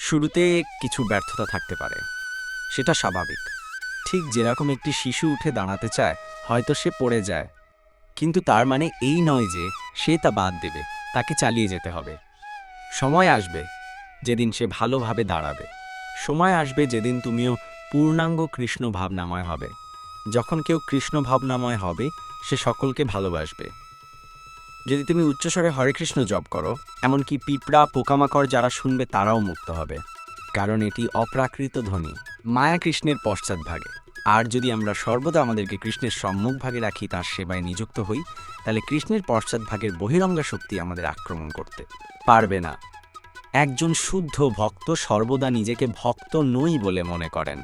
শুরুতে কিছু ব্যর্থতা থাকতে পারে, সেটা স্বাভাবিক। ঠিক যেরকম একটি শিশু উঠে দাঁড়াতে চায়, হয়তো সে পড়ে যায়, কিন্তু তার মানে এই নয় যে সে তা বাদ দেবে। তাকে চালিয়ে যেতে হবে। সময় আসবে যেদিন সে ভালোভাবে দাঁড়াবে। সময় আসবে যেদিন তুমিও পূর্ণাঙ্গ কৃষ্ণ ভাবনাময় হবে। যখন কেউ কৃষ্ণ ভাবনাময় হবে, সে সকলকে ভালোবাসবে। যদি তুমি উচ্চস্বরে হরে কৃষ্ণ জপ করো, এমনকি পিঁপড়া পোকামাকড় যারা শুনবে তারাও মুক্ত হবে, কারণ এটি অপ্রাকৃত ধ্বনি, মায়া কৃষ্ণের পশ্চাৎভাগে। আর যদি আমরা সর্বদা আমাদেরকে কৃষ্ণের সম্মুখভাগে রাখি, তার সেবায় নিযুক্ত হই, তাহলে কৃষ্ণের পশ্চাৎভাগের বহিরঙ্গা শক্তি আমাদের আক্রমণ করতে পারবে না। একজন শুদ্ধ ভক্ত সর্বদা নিজেকে ভক্ত নই বলে মনে করেন।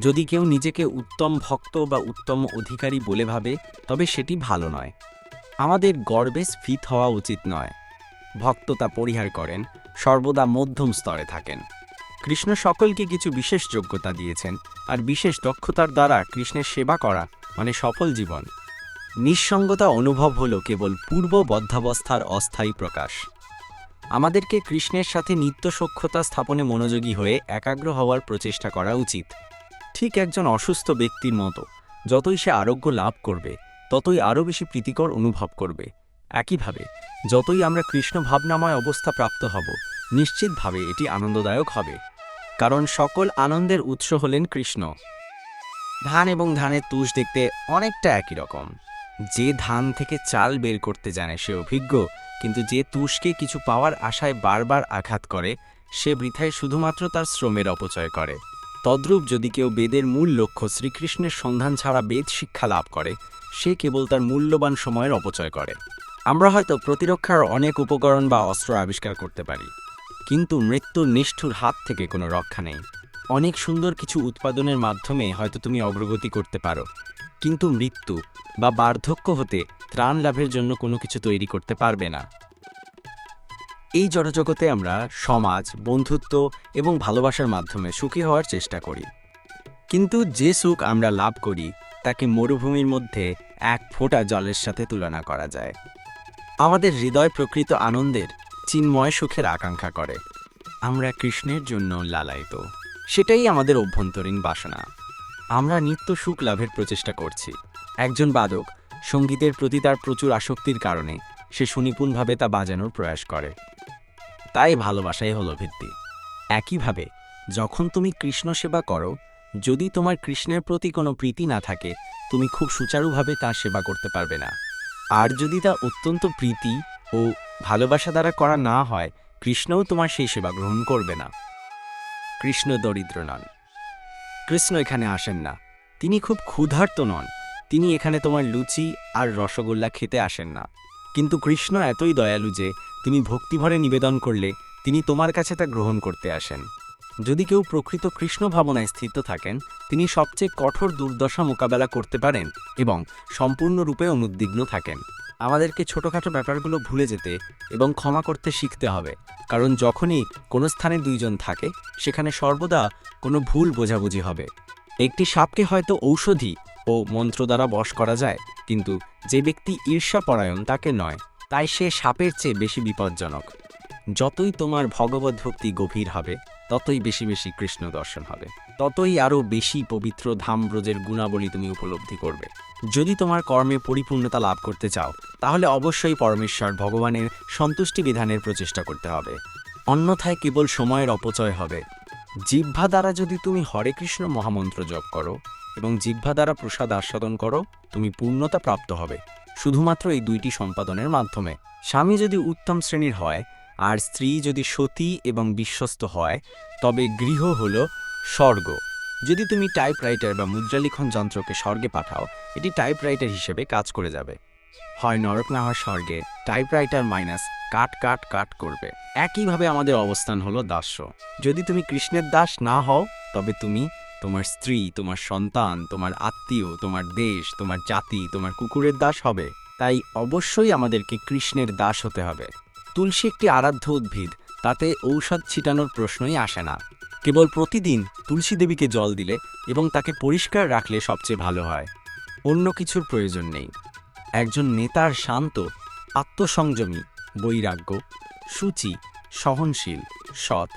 যদি কেউ নিজেকে উত্তম ভক্ত বা উত্তম অধিকারী বলে ভাবে, তবে সেটি ভালো নয়। আমাদের গর্বে স্ফীত হওয়া উচিত নয়। ভক্ততা পরিহার করেন, সর্বদা মধ্যম স্তরে থাকেন। কৃষ্ণ সকলকে কিছু বিশেষ যোগ্যতা দিয়েছেন, আর বিশেষ দক্ষতার দ্বারা কৃষ্ণের সেবা করা মানে সফল জীবন। নিঃসঙ্গতা অনুভব হলো কেবল পূর্ব বদ্ধাবস্থার অস্থায়ী প্রকাশ। আমাদেরকে কৃষ্ণের সাথে নিত্য সখ্যতা স্থাপনে মনোযোগী হয়ে একাগ্র হওয়ার প্রচেষ্টা করা উচিত। ঠিক একজন অসুস্থ ব্যক্তির মতো, যতই সে আরোগ্য লাভ করবে, ততই আরও বেশি প্রীতিকর অনুভব করবে। একইভাবে যতই আমরা কৃষ্ণ ভাবনাময় অবস্থা প্রাপ্ত হব, নিশ্চিতভাবে এটি আনন্দদায়ক হবে, কারণ সকল আনন্দের উৎস হলেন কৃষ্ণ। ধান এবং ধানের তুষ দেখতে অনেকটা একই রকম। যে ধান থেকে চাল বের করতে জানে সে অভিজ্ঞ, কিন্তু যে তুষকে কিছু পাওয়ার আশায় বারবার আঘাত করে, সে বৃথায় শুধুমাত্র তার শ্রমের অপচয় করে। তদ্রূপ যদি কেউ বেদের মূল লক্ষ্য শ্রীকৃষ্ণের সন্ধান ছাড়া বেদ শিক্ষা লাভ করে, সে কেবল তার মূল্যবান সময়ের অপচয় করে। আমরা হয়তো প্রতিরক্ষার অনেক উপকরণ বা অস্ত্র আবিষ্কার করতে পারি, কিন্তু মৃত্যুর নিষ্ঠুর হাত থেকে কোনো রক্ষা নেই। অনেক সুন্দর কিছু উৎপাদনের মাধ্যমে হয়তো তুমি অগ্রগতি করতে পারো, কিন্তু মৃত্যু বা বার্ধক্য হতে ত্রাণ লাভের জন্য কোনো কিছু তৈরি করতে পারবে না। এই জড়জগতে আমরা সমাজ, বন্ধুত্ব এবং ভালোবাসার মাধ্যমে সুখী হওয়ার চেষ্টা করি, কিন্তু যে সুখ আমরা লাভ করি তাকে মরুভূমির মধ্যে এক ফোঁটা জলের সাথে তুলনা করা যায়। আমাদের হৃদয় প্রকৃত আনন্দের, চিন্ময় সুখের আকাঙ্ক্ষা করে। আমরা কৃষ্ণের জন্য লালায়িত, সেটাই আমাদের অভ্যন্তরীণ বাসনা। আমরা নিত্য সুখ লাভের প্রচেষ্টা করছি। একজন বাদক সঙ্গীতের প্রতি তার প্রচুর আসক্তির কারণে সে সুনিপুণভাবে তা বাজানোর প্রয়াস করে। তাই ভালোবাসাই হলো ভিত্তি। একইভাবে যখন তুমি কৃষ্ণ সেবা করো, যদি তোমার কৃষ্ণের প্রতি কোনো প্রীতি না থাকে, তুমি খুব সুচারুভাবে তার সেবা করতে পারবে না। আর যদি তা অত্যন্ত প্রীতি ও ভালোবাসা দ্বারা করা না হয়, কৃষ্ণও তোমার সেই সেবা গ্রহণ করবে না। কৃষ্ণ দরিদ্র নন। কৃষ্ণ এখানে আসেন না। তিনি খুব ক্ষুধার্ত নন। তিনি এখানে তোমার লুচি আর রসগোল্লা খেতে আসেন না। কিন্তু কৃষ্ণ এতই দয়ালু যে তুমি ভক্তিভরে নিবেদন করলে তিনি তোমার কাছে তা গ্রহণ করতে আসেন। যদি কেউ প্রকৃত কৃষ্ণ ভাবনায় স্থিত থাকেন, তিনি সবচেয়ে কঠোর দুর্দশা মোকাবেলা করতে পারেন এবং সম্পূর্ণরূপে অনুদ্বিগ্ন থাকেন। আমাদেরকে ছোটখাটো ব্যাপারগুলো ভুলে যেতে এবং ক্ষমা করতে শিখতে হবে, কারণ যখনই কোনো স্থানে দুইজন থাকে, সেখানে সর্বদা কোনো ভুল বোঝাবুঝি হবে। একটি সাপকে হয়তো ঔষধি ও মন্ত্র দ্বারা বশ করা যায়, কিন্তু যে ব্যক্তি ঈর্ষাপরায়ণ তাকে নয়, তাই সে সাপের চেয়ে বেশি বিপজ্জনক। যতই তোমার ভগবত ভক্তি গভীর হবে, ততই বেশি বেশি কৃষ্ণ দর্শন হবে, ততই আরও বেশি পবিত্র ধামব্রজের গুণাবলী তুমি উপলব্ধি করবে। যদি তোমার কর্মে পরিপূর্ণতা লাভ করতে চাও, তাহলে অবশ্যই পরমেশ্বর ভগবানের সন্তুষ্টি বিধানের প্রচেষ্টা করতে হবে, অন্যথায় কেবল সময়ের অপচয় হবে। জিহ্বা দ্বারা যদি তুমি হরে কৃষ্ণ মহামন্ত্র জপ করো এবং জিহ্বা দ্বারা প্রসাদ আস্বাদন করো, তুমি পূর্ণতা প্রাপ্ত হবে শুধুমাত্র এই দুইটি সম্পাদনের মাধ্যমে। স্বামী যদি উত্তম শ্রেণীর হয় আর স্ত্রী যদি সতী এবং বিশ্বস্ত হয়, তবে গৃহ হল স্বর্গ। যদি তুমি টাইপরাইটার বা মুদ্রালিখন যন্ত্রকে স্বর্গে পাঠাও, এটি টাইপরাইটার হিসেবে কাজ করে যাবে। হয় নরক না হয় স্বর্গে, টাইপরাইটার মাইনাস কাট কাট কাট করবে। একইভাবে আমাদের অবস্থান হলো দাস্য। যদি তুমি কৃষ্ণের দাস না হও, তবে তুমি তোমার স্ত্রী, তোমার সন্তান, তোমার আত্মীয়, তোমার দেশ, তোমার জাতি, তোমার কুকুরের দাস হবে। তাই অবশ্যই আমাদেরকে কৃষ্ণের দাস হতে হবে। তুলসী একটি আরাধ্য উদ্ভিদ, তাতে ঔষধ ছিটানোর প্রশ্নই আসে না। কেবল প্রতিদিন তুলসী দেবীকে জল দিলে এবং তাকে পরিষ্কার রাখলে সবচেয়ে ভালো হয়। অন্য কিছুর প্রয়োজন নেই। একজন নেতার শান্ত, আত্মসংযমী, বৈরাগ্য, সূচি, সহনশীল, সৎ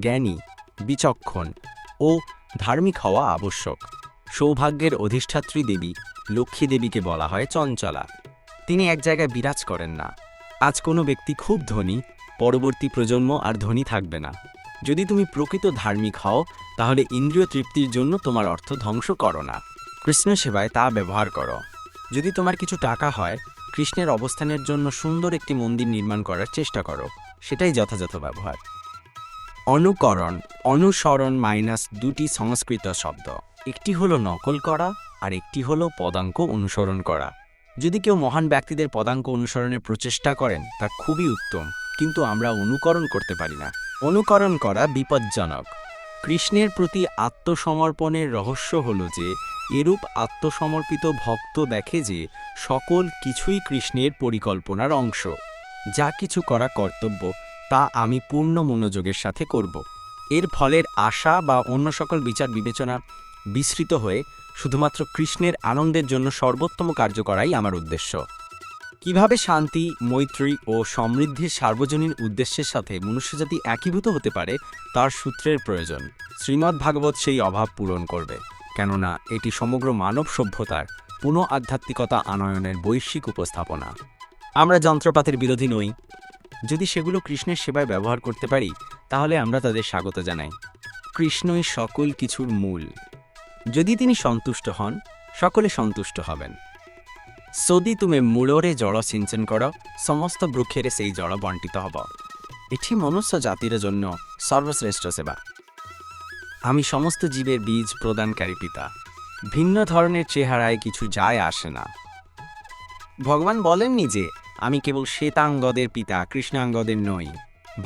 জ্ঞানী, বিচক্ষণ ও ধার্মিক হওয়া আবশ্যক। সৌভাগ্যের অধিষ্ঠাত্রী দেবী লক্ষ্মী দেবীকে বলা হয় চঞ্চলা। তিনি এক জায়গায় বিরাজ করেন না। আজ কোনো ব্যক্তি খুব ধনী, পরবর্তী প্রজন্ম আর ধনী থাকবে না। যদি তুমি প্রকৃত ধার্মিক হও তাহলে ইন্দ্রিয় তৃপ্তির জন্য তোমার অর্থ ধ্বংস করো না, কৃষ্ণ সেবায় তা ব্যবহার করো। যদি তোমার কিছু টাকা হয়, কৃষ্ণের অবস্থানের জন্য সুন্দর একটি মন্দির নির্মাণ করার চেষ্টা করো, সেটাই যথাযথ ব্যবহার। অনুকরণ, অনুসরণ মাইনাস দুটি সংস্কৃত শব্দ। একটি হলো নকল করা আর একটি হলো পদাঙ্ক অনুসরণ করা। যদি কেউ মহান ব্যক্তিদের পদাঙ্ক অনুসরণের প্রচেষ্টা করেন তা খুবই উত্তম, কিন্তু আমরা অনুকরণ করতে পারি না। অনুকরণ করা বিপজ্জনক। কৃষ্ণের প্রতি আত্মসমর্পণের রহস্য হল যে এরূপ আত্মসমর্পিত ভক্ত দেখে যে সকল কিছুই কৃষ্ণের পরিকল্পনার অংশ। যা কিছু করা কর্তব্য তা আমি পূর্ণ মনোযোগের সাথে করব। এর ফলের আশা বা অন্য সকল বিচার বিবেচনা বিস্মৃত হয়ে শুধুমাত্র কৃষ্ণের আনন্দের জন্য সর্বোত্তম কার্য করাই আমার উদ্দেশ্য। কিভাবে শান্তি, মৈত্রী ও সমৃদ্ধির সার্বজনীন উদ্দেশ্যের সাথে মনুষ্যজাতি একীভূত হতে পারে তার সূত্রের প্রয়োজন। শ্রীমদ্ ভাগবত সেই অভাব পূরণ করবে, কেননা এটি সমগ্র মানব সভ্যতার পুনঃ আধ্যাত্মিকতা আনয়নের বৈশ্বিক উপস্থাপনা। আমরা যন্ত্রপাতির বিরোধী নই। যদি সেগুলো কৃষ্ণের সেবায় ব্যবহার করতে পারি তাহলে আমরা তাদের স্বাগত জানাই। কৃষ্ণই সকল কিছুর মূল। যদি তিনি সন্তুষ্ট হন, সকলে সন্তুষ্ট হবেন। যদি তুমি মূଳରେ জଳ সিঞ্চন কর, সমস্ত বৃক্ষের সেই জଳ বণ্টিত হব। এটি মনুষ্য জাতির জন্য সর্বশ্রেষ্ঠ সেবা। আমি সমস্ত জীবের বীজ প্রদানকারী পিতা। ভিন্ন ধরনের চেহারায় কিছু যায় আসে না। ভগবান বলেননি যে আমি কেবল শ্বেতাঙ্গদের পিতা, কৃষ্ণাঙ্গদের নই।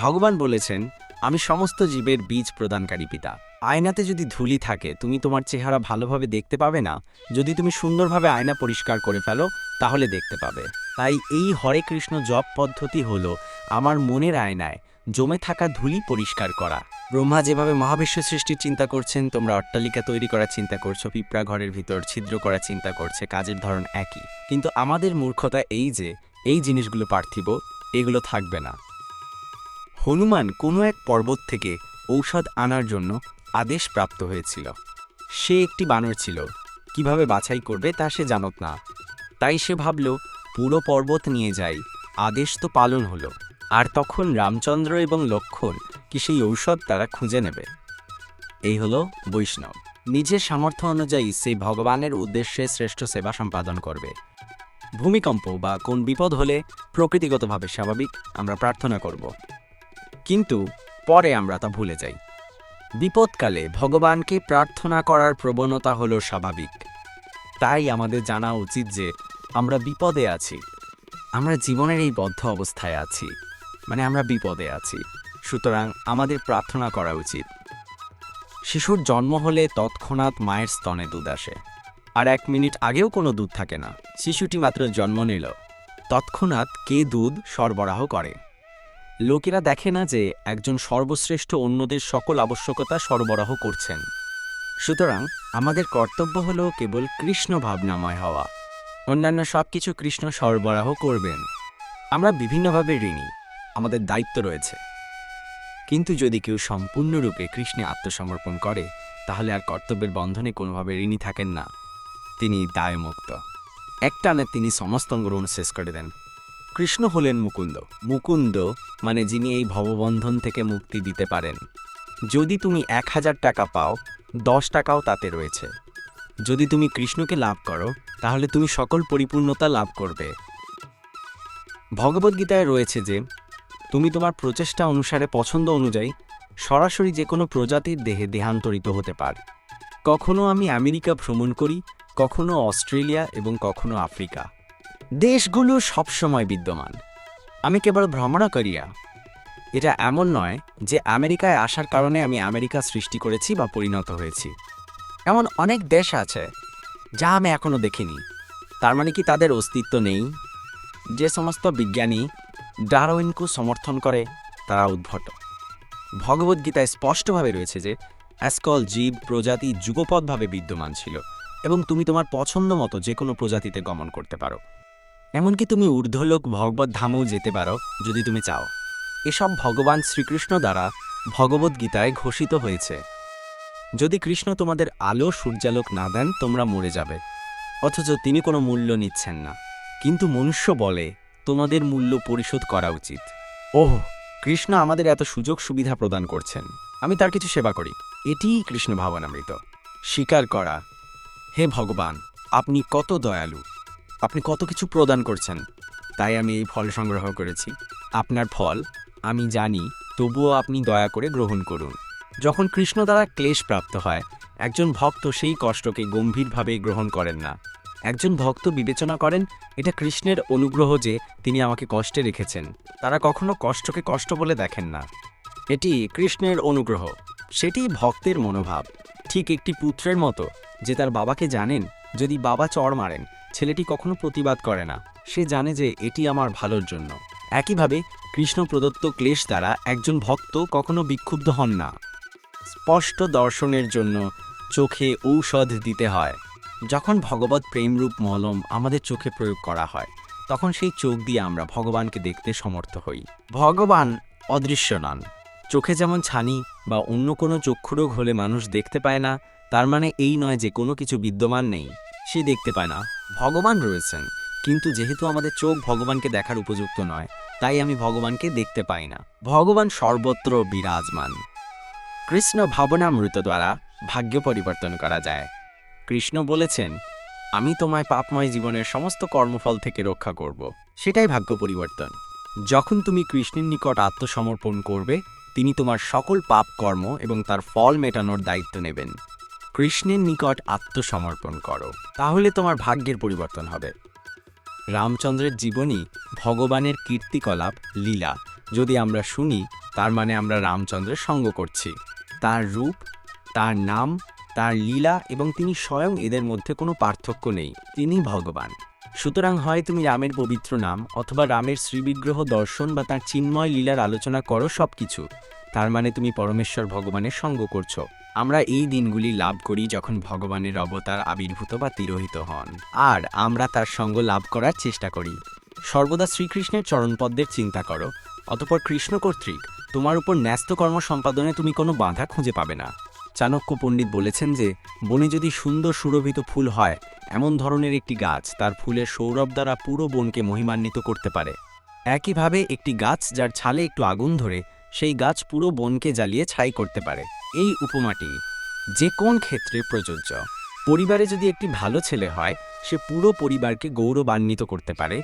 ভগবান বলেছেন আমি সমস্ত জীবের বীজ প্রদানকারী পিতা। আয়নাতে যদি ধুলি থাকে তুমি তোমার চেহারা ভালোভাবে দেখতে পাবে না। যদি তুমি সুন্দরভাবে আয়না পরিষ্কার করে ফেলো তাহলে দেখতে পাবে। তাই এই হরে কৃষ্ণ জপ পদ্ধতি হলো আমার মনের আয়নায় জমে থাকা ধুলি পরিষ্কার করা। ব্রহ্মা যেভাবে মহাবিশ্ব সৃষ্টির চিন্তা করছেন, তোমরা অট্টালিকা তৈরি করার চিন্তা করছো, পিঁপড়া ঘরের ভিতর ছিদ্র করার চিন্তা করছে, কাজের ধরন একই। কিন্তু আমাদের মূর্খতা এই যে এই জিনিসগুলো পার্থিব, এগুলো থাকবে না। হনুমান কোনো এক পর্বত থেকে ঔষধ আনার জন্য আদেশ প্রাপ্ত হয়েছিল। সে একটি বানর ছিল, কিভাবে বাছাই করবে তা সে জানত না। তাই সে ভাবল পুরো পর্বত নিয়ে যাই, আদেশ তো পালন হলো। আর তখন রামচন্দ্র এবং লক্ষ্মণ কি সেই ঔষধ তারা খুঁজে নেবে। এই হলো বৈষ্ণব। নিজের সামর্থ্য অনুযায়ী সেই ভগবানের উদ্দেশ্যে শ্রেষ্ঠ সেবা সম্পাদন করবে। ভূমিকম্প বা কোন বিপদ হলে প্রকৃতিগতভাবে স্বাভাবিক আমরা প্রার্থনা করব, কিন্তু পরে আমরা তা ভুলে যাই। বিপদকালে ভগবানকে প্রার্থনা করার প্রবণতা হলো স্বাভাবিক। তাই আমাদের জানা উচিত যে আমরা বিপদে আছি। আমরা জীবনের এই বদ্ধ অবস্থায় আছি, মানে আমরা বিপদে আছি। সুতরাং আমাদের প্রার্থনা করা উচিত। শিশুর জন্ম হলে তৎক্ষণাৎ মায়ের স্তনে দুধ আসে, আর 1 মিনিট আগেও কোনো দুধ থাকে না। শিশুটি মাত্র জন্ম নিল, তৎক্ষণাৎ কে দুধ সরবরাহ করে? লোকেরা দেখে না যে একজন সর্বশ্রেষ্ঠ অন্যদের সকল আবশ্যকতা সরবরাহ করছেন। সুতরাং আমাদের কর্তব্য হলো কেবল কৃষ্ণ ভাবনাময় হওয়া। অন্যান্য সব কিছু কৃষ্ণ সরবরাহ করবেন। আমরা বিভিন্নভাবে ঋণী, আমাদের দায়িত্ব রয়েছে। কিন্তু যদি কেউ সম্পূর্ণরূপে কৃষ্ণে আত্মসমর্পণ করে তাহলে আর কর্তব্যের বন্ধনে কোনোভাবে ঋণী থাকেন না। তিনি দায়মুক্ত। একটানে তিনি সমস্ত গ্রহণ শেষ করে দেন। কৃষ্ণ হলেন মুকুন্দ। মুকুন্দ মানে যিনি এই ভববন্ধন থেকে মুক্তি দিতে পারেন। যদি তুমি 1000 টাকা পাও, 10 টাকাও তাতে রয়েছে। যদি তুমি কৃষ্ণকে লাভ করো তাহলে তুমি সকল পরিপূর্ণতা লাভ করবে। ভগবদ্গীতায় রয়েছে যে তুমি তোমার প্রচেষ্টা অনুসারে পছন্দ অনুযায়ী সরাসরি যে কোনো প্রজাতির দেহে দেহান্তরিত হতে পার। কখনো আমি আমেরিকা ভ্রমণ করি, কখনো অস্ট্রেলিয়া এবং কখনো আফ্রিকা। দেশগুলো সবসময় বিদ্যমান। আমি কেবল ভ্রমণকারীয়া। এটা এমন নয় যে আমেরিকায় আসার কারণে আমি আমেরিকা সৃষ্টি করেছি বা পরিণত হয়েছি। এমন অনেক দেশ আছে যা আমি এখনো দেখিনি। তার মানে কি তাদের অস্তিত্ব নেই? যে সমস্ত বিজ্ঞানী ডারউইনকে সমর্থন করে তারা উদ্ভট। ভগবদ্গীতায় স্পষ্টভাবে রয়েছে যে সকল জীব প্রজাতি যুগপৎভাবে বিদ্যমান ছিল এবং তুমি তোমার পছন্দ মতো যে কোনো প্রজাতিতে গমন করতে পারো। এমনকি তুমি ঊর্ধ্বলোক ভগবত ধামেও যেতে পারো যদি তুমি চাও। এসব ভগবান শ্রীকৃষ্ণ দ্বারা ভগবদ্গীতায় ঘোষিত হয়েছে, যদি কৃষ্ণ তোমাদের আলো সূর্যালোক না দেন তোমরা মরে যাবে। অথচ তিনি কোনো মূল্য নিচ্ছেন না, কিন্তু মনুষ্য বলে তোমাদের মূল্য পরিশোধ করা উচিত। ওহ, কৃষ্ণ আমাদের এত সুযোগ সুবিধা প্রদান করছেন, আমি তার কিছু সেবা করি, এটিই কৃষ্ণ ভাবনামৃত। স্বীকার করা, হে ভগবান, আপনি কত দয়ালু, আপনি কত কিছু প্রদান করছেন, তাই আমি এই ফল সংগ্রহ করেছি। আপনার ফল আমি জানি, তবুও আপনি দয়া করে গ্রহণ করুন। যখন কৃষ্ণ দ্বারা ক্লেশ প্রাপ্ত হয়, একজন ভক্ত সেই কষ্টকে গম্ভীরভাবে গ্রহণ করেন না। একজন ভক্ত বিবেচনা করেন, এটা কৃষ্ণের অনুগ্রহ যে তিনি আমাকে কষ্টে রেখেছেন। তারা কখনো কষ্টকে কষ্ট বলে দেখেন না, এটি কৃষ্ণের অনুগ্রহ। সেটি ভক্তের মনোভাব, ঠিক একটি পুত্রের মতো যে তার বাবাকে জানেন যদি বাবা চড় মারেন ছেলেটি কখনো প্রতিবাদ করে না, সে জানে যে এটি আমার ভালোর জন্য। একইভাবে কৃষ্ণ প্রদত্ত ক্লেশ দ্বারা একজন ভক্ত কখনো বিক্ষুব্ধ হন না। স্পষ্ট দর্শনের জন্য চোখে ঔষধ দিতে হয়। যখন ভগবত প্রেমরূপ মলম আমাদের চোখে প্রয়োগ করা হয়, তখন সেই চোখ দিয়ে আমরা ভগবানকে দেখতে সমর্থ হই। ভগবান অদৃশ্য নন। চোখে যেমন ছানি বা অন্য কোনো চক্ষুরোগ হলে মানুষ দেখতে পায় না, তার মানে এই নয় যে কোনো কিছু বিদ্যমান নেই, সে দেখতে পায় না। ভগবান রয়েছেন, কিন্তু যেহেতু আমাদের চোখ ভগবানকে দেখার উপযুক্ত নয়, তাই আমি ভগবানকে দেখতে পাই না। ভগবান সর্বত্র বিরাজমান। কৃষ্ণ ভাবনামৃত দ্বারা ভাগ্য পরিবর্তন করা যায়। কৃষ্ণ বলেছেন, আমি তোমায় পাপময় জীবনের সমস্ত কর্মফল থেকে রক্ষা করব। সেটাই ভাগ্য পরিবর্তন। যখন তুমি কৃষ্ণের নিকট আত্মসমর্পণ করবে, তিনি তোমার সকল পাপ কর্ম এবং তার ফল মেটানোর দায়িত্ব নেবেন। কৃষ্ণের নিকট আত্মসমর্পণ করো, তাহলে তোমার ভাগ্যের পরিবর্তন হবে। রামচন্দ্রের জীবনী ভগবানের কীর্তিকলাপ, লীলা যদি আমরা শুনি, তার মানে আমরা রামচন্দ্রের সঙ্গ করছি। তার রূপ, তার নাম, তার লীলা এবং তিনি স্বয়ং, এদের মধ্যে কোনো পার্থক্য নেই, তিনি ভগবান। সুতরাং হয় তুমি রামের পবিত্র নাম অথবা রামের শ্রীবিগ্রহ দর্শন বা তার চিন্ময় লীলার আলোচনা করো, সব কিছু, তার মানে তুমি পরমেশ্বর ভগবানের সঙ্গ করছো। আমরা এই দিনগুলি লাভ করি যখন ভগবানের অবতার আবির্ভূত বা তিরোহিত হন, আর আমরা তার সঙ্গ লাভ করার চেষ্টা করি। সর্বদা শ্রীকৃষ্ণের চরণপদ্মের চিন্তা করো, অতঃপর কৃষ্ণ কর্তৃক তোমার উপর ন্যস্ত কর্ম সম্পাদনে তুমি কোনো বাধা খুঁজে পাবে না। চাণক্য পণ্ডিত বলেছেন যে বনে যদি সুন্দর সুরভিত ফুল হয়, এমন ধরনের একটি গাছ তার ফুলের সৌরভ দ্বারা পুরো বনকে মহিমান্বিত করতে পারে। একইভাবে একটি গাছ যার ছালে একটু আগুন ধরে, সেই গাছ পুরো বনকে জ্বালিয়ে ছাই করতে পারে। এই উপমাটি যে কোন ক্ষেত্রে প্রযোজ্য। পরিবারে যদি একটি ভালো ছেলে হয়, সে পুরো পরিবারকে গৌরবান্বিত করতে পারে,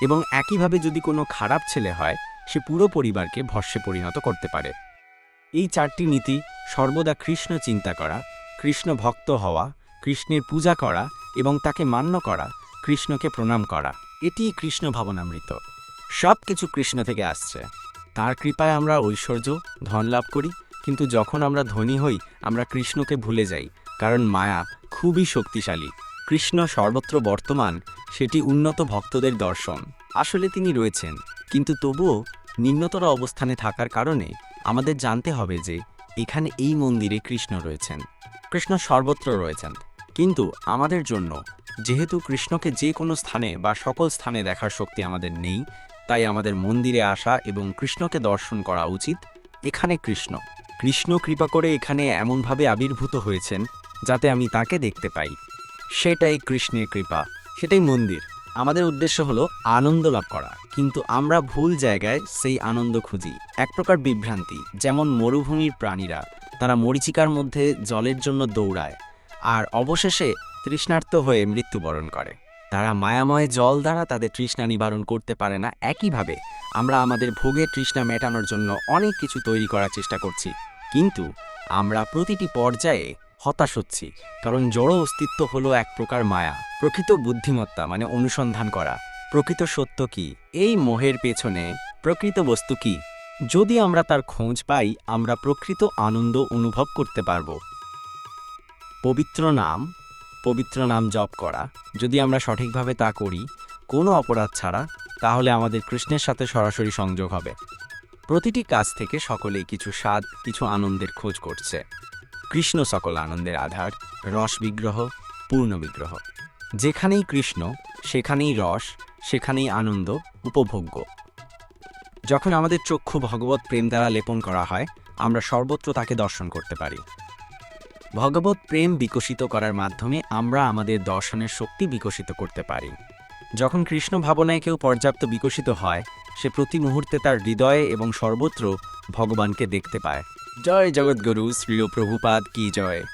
এবং একইভাবে যদি কোনো খারাপ ছেলে হয়, সে পুরো পরিবারকে ভস্মে পরিণত করতে পারে। এই চারটি নীতি সর্বদা কৃষ্ণ চিন্তা করা, কৃষ্ণ ভক্ত হওয়া, কৃষ্ণের পূজা করা এবং তাকে মান্য করা, কৃষ্ণকে প্রণাম করা, এটিই কৃষ্ণ ভাবনামৃত। সব কিছু কৃষ্ণ থেকে আসছে। তার কৃপায় আমরা ঐশ্বর্য, ধন লাভ করি, কিন্তু যখন আমরা ধনী হই আমরা কৃষ্ণকে ভুলে যাই, কারণ মায়া খুবই শক্তিশালী। কৃষ্ণ সর্বত্র বর্তমান, সেটি উন্নত ভক্তদের দর্শন। আসলে তিনি রয়েছেন, কিন্তু তবুও নিম্নতর অবস্থানে থাকার কারণে আমাদের জানতে হবে যে এখানে এই মন্দিরে কৃষ্ণ রয়েছেন। কৃষ্ণ সর্বত্র রয়েছেন, কিন্তু আমাদের জন্য, যেহেতু কৃষ্ণকে যে কোনো স্থানে বা সকল স্থানে দেখার শক্তি আমাদের নেই, তাই আমাদের মন্দিরে আসা এবং কৃষ্ণকে দর্শন করা উচিত। এখানে কৃষ্ণ কৃপা করে এখানে এমনভাবে আবির্ভূত হয়েছেন যাতে আমি তাকে দেখতে পাই। সেটাই কৃষ্ণের কৃপা, সেটাই মন্দির। আমাদের উদ্দেশ্য হলো আনন্দ লাভ করা, কিন্তু আমরা ভুল জায়গায় সেই আনন্দ খুঁজি। এক প্রকার বিভ্রান্তি, যেমন মরুভূমির প্রাণীরা, তারা মরীচিকার মধ্যে জলের জন্য দৌড়ায় আর অবশেষে তৃষ্ণার্ত হয়ে মৃত্যুবরণ করে। তারা মায়াময় জল দ্বারা তাদের তৃষ্ণা নিবারণ করতে পারে না। একইভাবে আমরা আমাদের ভোগের তৃষ্ণা মেটানোর জন্য অনেক কিছু তৈরি করার চেষ্টা করছি, কিন্তু আমরা প্রতিটি পর্যায়ে হতাশ হচ্ছি, কারণ জড় অস্তিত্ব হলো এক প্রকার মায়া। প্রকৃত বুদ্ধিমত্তা মানে অনুসন্ধান করা, প্রকৃত সত্য কি, এই মোহের পেছনে প্রকৃত বস্তু কি। যদি আমরা তার খোঁজ পাই, আমরা প্রকৃত আনন্দ অনুভব করতে পারব। পবিত্র নাম জপ করা, যদি আমরা সঠিকভাবে তা করি, কোনো অপরাধ ছাড়া, তাহলে আমাদের কৃষ্ণের সাথে সরাসরি সংযোগ হবে। প্রতিটি কাজ থেকে সকলেই কিছু স্বাদ, কিছু আনন্দের খোঁজ করছে। কৃষ্ণ সকল আনন্দের আধার, রস বিগ্রহ, পূর্ণ বিগ্রহ। যেখানেই কৃষ্ণ, সেখানেই রস, সেখানেই আনন্দ উপভোগ্য। যখন আমাদের চক্ষু ভগবত প্রেম দ্বারা লেপন করা হয়, আমরা সর্বত্র তাকে দর্শন করতে পারি। ভগবত প্রেম বিকশিত করার মাধ্যমে আমরা আমাদের দর্শনের শক্তি বিকশিত করতে পারি। যখন কৃষ্ণ ভাবনায় কেউ পর্যাপ্ত বিকশিত হয়, সে প্রতি মুহূর্তে তার হৃদয়ে এবং সর্বত্র ভগবানকে দেখতে পায়। জয় জগৎগুরু শ্রীল প্রভুপাদ কি জয়।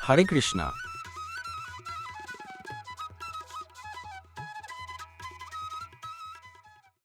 হরে কৃষ্ণ।